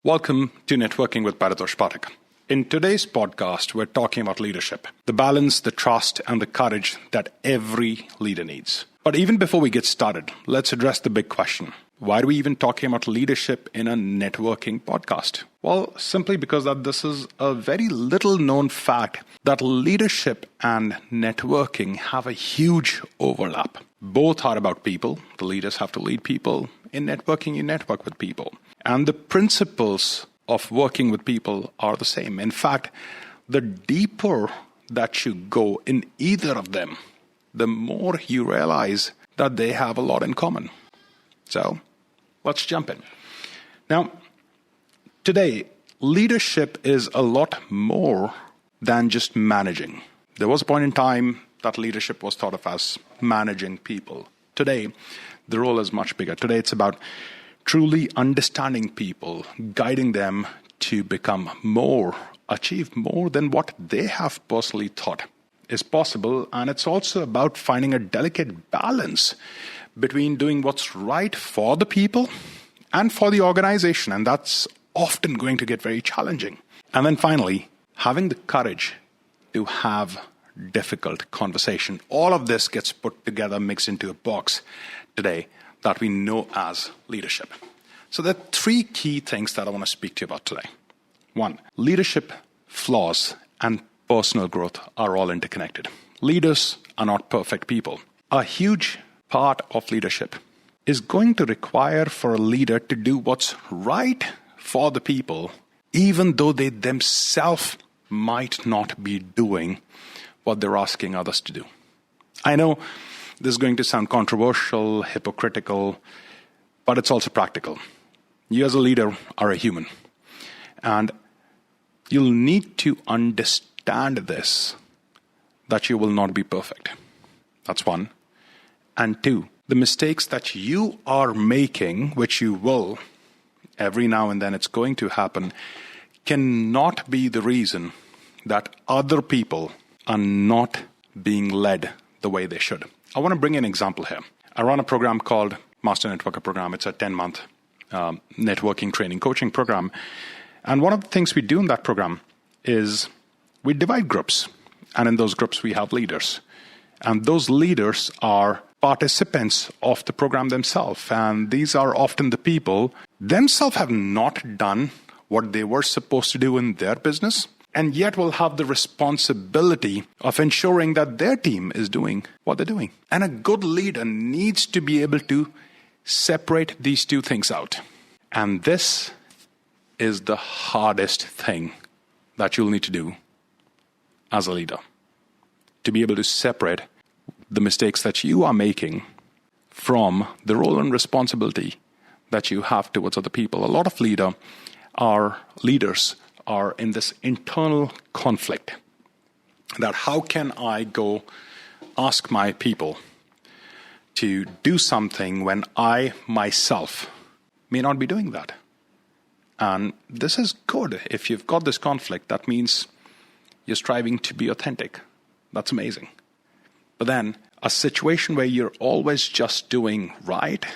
Welcome to Networking with Paritosh Pathak. In today's podcast, we're talking about leadership, the balance, the trust, and the courage that every leader needs. But even before we get started, let's address the big question. Why are we even talking about leadership in a networking podcast? Well, simply because that this is a very little known fact that leadership and networking have a huge overlap. Both are about people. The leaders have to lead people. In networking, you network with people. And the principles of working with people are the same. In fact, the deeper that you go in either of them, the more you realize that they have a lot in common. So, let's jump in. Now, today, leadership is a lot more than just managing. There was a point in time that leadership was thought of as managing people. Today, the role is much bigger. Today, it's about truly understanding people, guiding them to become more, achieve more than what they have personally thought is possible. And it's also about finding a delicate balance between doing what's right for the people and for the organization. And that's often going to get very challenging. And then finally, having the courage to have difficult conversation. All of this gets put together, mixed into a box today that we know as leadership. So there are three key things that I want to speak to you about today. One, leadership flaws and personal growth are all interconnected. Leaders are not perfect people. A huge part of leadership is going to require for a leader to do what's right for the people, even though they themselves might not be doing what they're asking others to do. I know this is going to sound controversial, hypocritical, but it's also practical. You as a leader are a human. And you'll need to understand this, that you will not be perfect. That's one. And two, the mistakes that you are making, which you will, every now and then it's going to happen, cannot be the reason that other people are not being led the way they should. I want to bring an example here. I run a program called Master Networker Program. It's a 10-month networking training coaching program. And one of the things we do in that program is we divide groups. And in those groups, we have leaders. And those leaders are participants of the program themselves. And these are often the people themselves have not done what they were supposed to do in their business, and yet will have the responsibility of ensuring that their team is doing what they're doing. And a good leader needs to be able to separate these two things out. And this is the hardest thing that you'll need to do as a leader. To be able to separate the mistakes that you are making from the role and responsibility that you have towards other people. A lot of leaders are in this internal conflict that how can I go ask my people to do something when I myself may not be doing that. And this is good. If you've got this conflict, that means you're striving to be authentic. That's amazing. But then a situation where you're always just doing right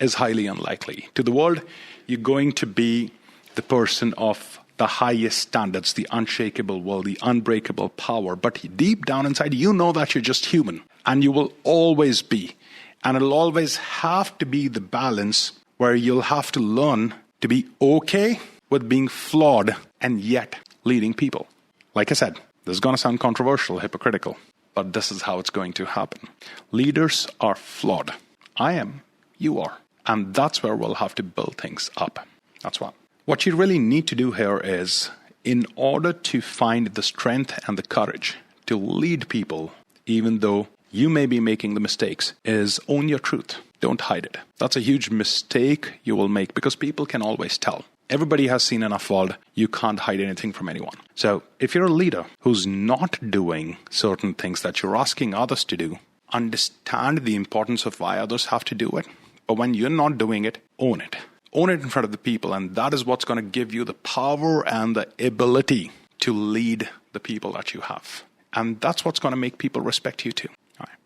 is highly unlikely. To the world, you're going to be the person of the highest standards, the unshakable will, the unbreakable power. But deep down inside, you know that you're just human. And you will always be. And it'll always have to be the balance where you'll have to learn to be okay with being flawed and yet leading people. Like I said, this is going to sound controversial, hypocritical, but this is how it's going to happen. Leaders are flawed. I am. You are. And that's where we'll have to build things up. That's one. What you really need to do here is, in order to find the strength and the courage to lead people, even though you may be making the mistakes, is own your truth. Don't hide it. That's a huge mistake you will make because people can always tell. Everybody has seen enough world. You can't hide anything from anyone. So if you're a leader who's not doing certain things that you're asking others to do, understand the importance of why others have to do it. But when you're not doing it, own it. Own it in front of the people, and that is what's going to give you the power and the ability to lead the people that you have. And that's what's going to make people respect you too. All right.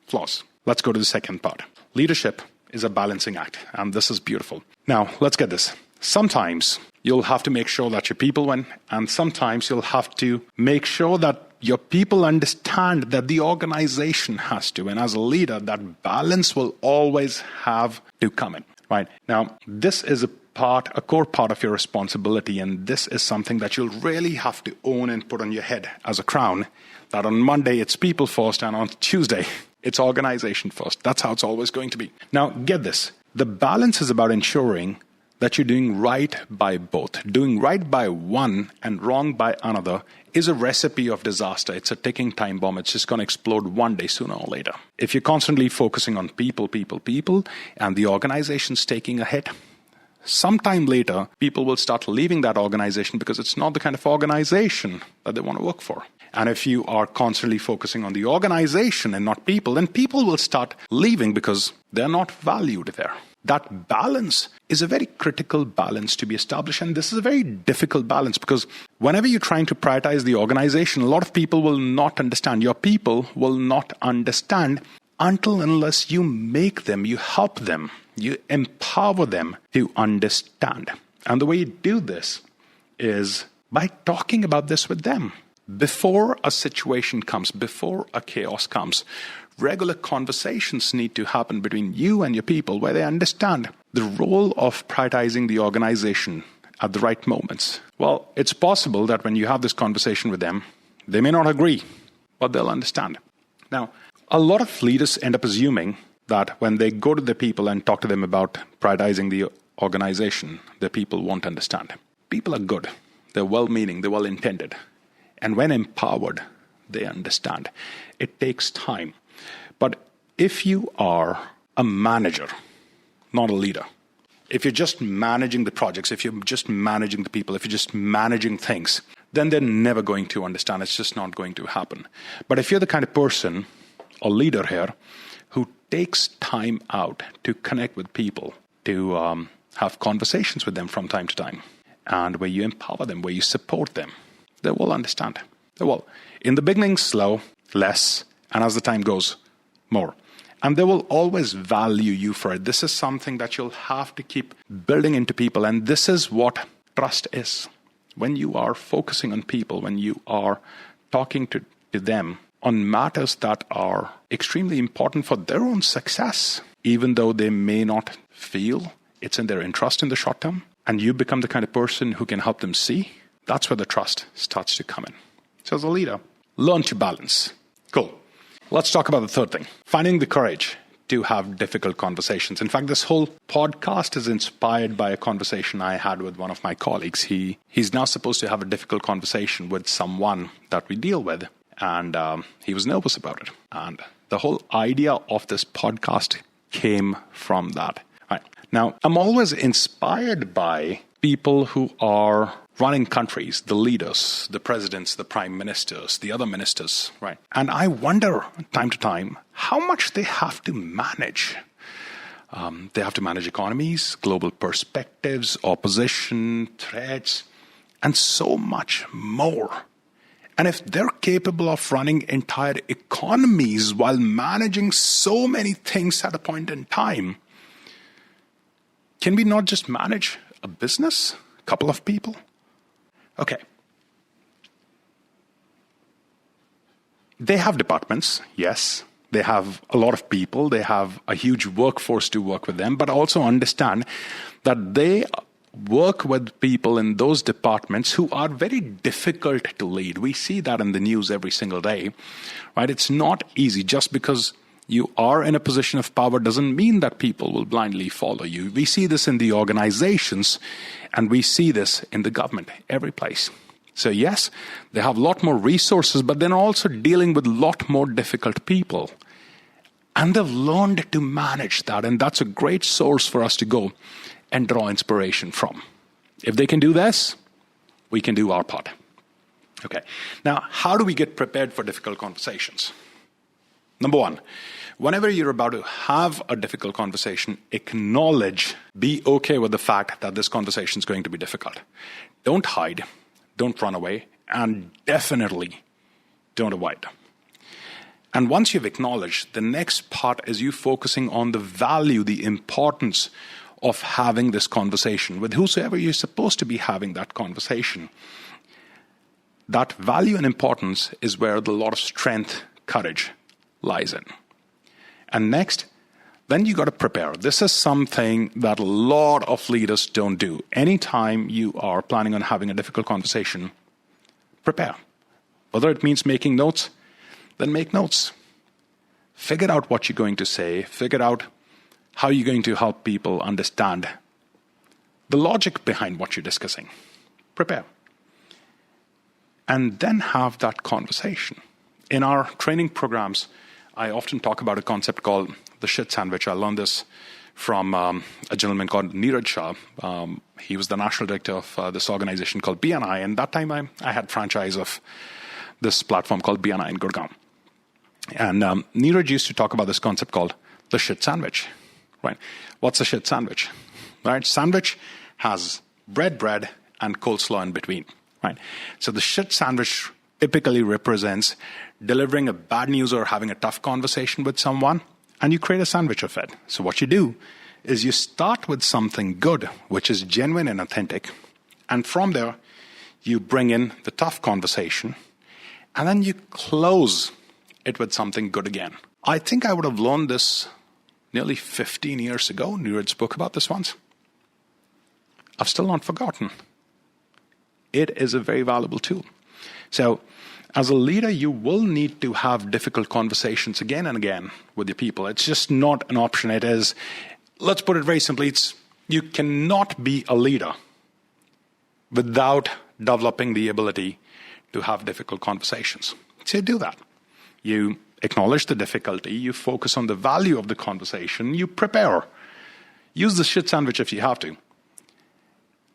Flaws. Let's go to the second part. Leadership is a balancing act, and this is beautiful. Now, let's get this. Sometimes you'll have to make sure that your people win. And sometimes you'll have to make sure that your people understand that the organization has to. And as a leader, that balance will always have to come in, right? Now, this is a core part of your responsibility. And this is something that you'll really have to own and put on your head as a crown, that on Monday, it's people first. And on Tuesday, it's organization first. That's how it's always going to be. Now, get this. The balance is about ensuring that you're doing right by both. Doing right by one and wrong by another is a recipe of disaster. It's a ticking time bomb. It's just going to explode one day sooner or later. If you're constantly focusing on people, and the organization's taking a hit, sometime later, people will start leaving that organization because it's not the kind of organization that they want to work for. And if you are constantly focusing on the organization and not people, then people will start leaving because they're not valued there. That balance is a very critical balance to be established. And this is a very difficult balance because whenever you're trying to prioritize the organization, a lot of people will not understand. Your people will not understand until unless you make them, you help them, you empower them to understand. And the way you do this is by talking about this with them. Before a situation comes, before a chaos comes, regular conversations need to happen between you and your people where they understand the role of prioritizing the organization at the right moments. Well, it's possible that when you have this conversation with them, they may not agree, but they'll understand. Now, a lot of leaders end up assuming that when they go to the people and talk to them about prioritizing the organization, the people won't understand. People are good. They're well-meaning. They're well-intended. And when empowered, they understand. It takes time. But if you are a manager, not a leader, if you're just managing the projects, if you're just managing the people, if you're just managing things, then they're never going to understand. It's just not going to happen. But if you're the kind of person or leader here who takes time out to connect with people, to have conversations with them from time to time, and where you empower them, where you support them, they will understand. They will. In the beginning, slow, less, and as the time goes, more. And they will always value you for it. This is something that you'll have to keep building into people. And this is what trust is. When you are focusing on people, when you are talking to them on matters that are extremely important for their own success, even though they may not feel it's in their interest in the short term, and you become the kind of person who can help them see, that's where the trust starts to come in. So as a leader, learn to balance. Cool. Let's talk about the third thing, finding the courage to have difficult conversations. In fact, this whole podcast is inspired by a conversation I had with one of my colleagues. He's now supposed to have a difficult conversation with someone that we deal with, and he was nervous about it. And the whole idea of this podcast came from that. All right. Now, I'm always inspired by people who are running countries, the leaders, the presidents, the prime ministers, the other ministers, right? And I wonder, time to time, how much they have to manage. They have to manage economies, global perspectives, opposition, threats, and so much more. And if they're capable of running entire economies while managing so many things at a point in time, can we not just manage a business, a couple of people? Okay. They have departments, yes. They have a lot of people. They have a huge workforce to work with them, but also understand that they work with people in those departments who are very difficult to lead. We see that in the news every single day, right? It's not easy. Just because you are in a position of power doesn't mean that people will blindly follow you. We see this in the organizations, and we see this in the government, every place. So yes, they have a lot more resources, but they're also dealing with a lot more difficult people. And they've learned to manage that, and that's a great source for us to go and draw inspiration from. If they can do this, we can do our part. Okay. Now, how do we get prepared for difficult conversations? Number one, whenever you're about to have a difficult conversation, acknowledge, be okay with the fact that this conversation is going to be difficult. Don't hide, don't run away, and definitely don't avoid. And once you've acknowledged, the next part is you focusing on the value, the importance of having this conversation with whosoever you're supposed to be having that conversation. That value and importance is where the lot of strength, courage lies in. And next, then you got to prepare. This is something that a lot of leaders don't do. Anytime you are planning on having a difficult conversation, prepare. Whether it means making notes, then make notes. Figure out what you're going to say. Figure out how you're going to help people understand the logic behind what you're discussing. Prepare. And then have that conversation. In our training programs, I often talk about a concept called the shit sandwich. I learned this from a gentleman called Neeraj Shah. He was the national director of this organization called BNI. And that time I had franchise of this platform called BNI in Gurgaon. And Neeraj used to talk about this concept called the shit sandwich. Right? What's a shit sandwich? Right? Sandwich has bread, and coleslaw in between. Right? So the shit sandwich typically represents delivering a bad news or having a tough conversation with someone, and you create a sandwich of it. So what you do is you start with something good, which is genuine and authentic, and from there, you bring in the tough conversation, and then you close it with something good again. I think I would have learned this nearly 15 years ago. Neeraj spoke about this once. I've still not forgotten. It is a very valuable tool. So, as a leader, you will need to have difficult conversations again and again with your people. It's just not an option. It is, let's put it very simply, you cannot be a leader without developing the ability to have difficult conversations. So you do that. You acknowledge the difficulty, you focus on the value of the conversation, you prepare. Use the shit sandwich if you have to.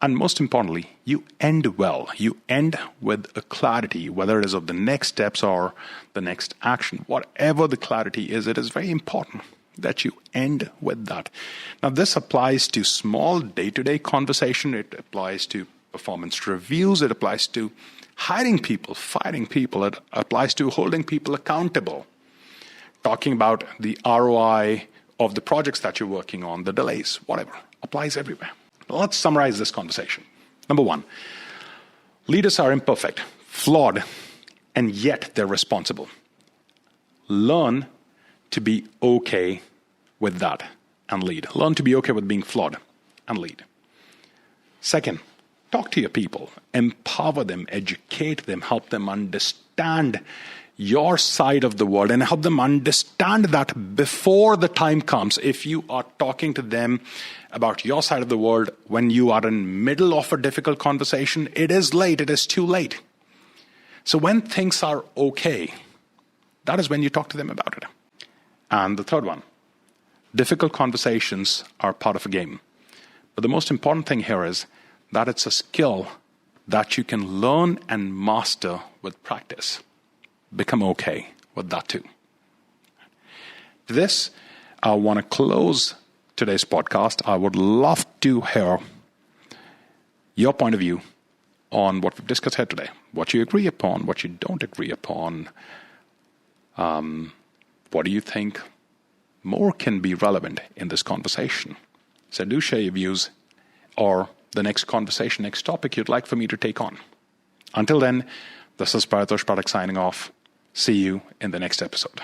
And most importantly, you end well. You end with a clarity, whether it is of the next steps or the next action. Whatever the clarity is, it is very important that you end with that. Now, this applies to small day-to-day conversation. It applies to performance reviews. It applies to hiring people, firing people. It applies to holding people accountable. Talking about the ROI of the projects that you're working on, the delays, whatever. Applies everywhere. Let's summarize this conversation. Number one, leaders are imperfect, flawed, and yet they're responsible. Learn to be okay with that and lead. Learn to be okay with being flawed and lead. Second, talk to your people, empower them, educate them, help them understand your side of the world and help them understand that before the time comes. If you are talking to them about your side of the world when you are in middle of a difficult conversation, it is late, it is too late. So when things are okay, that is when you talk to them about it. And the third one, difficult conversations are part of a game. But the most important thing here is that it's a skill that you can learn and master with practice. Become okay with that too. This, I want to close today's podcast. I would love to hear your point of view on what we've discussed here today. What you agree upon, what you don't agree upon. What do you think more can be relevant in this conversation? So do share your views or the next conversation, next topic you'd like for me to take on. Until then, this is Paritosh Pathak signing off. See you in the next episode.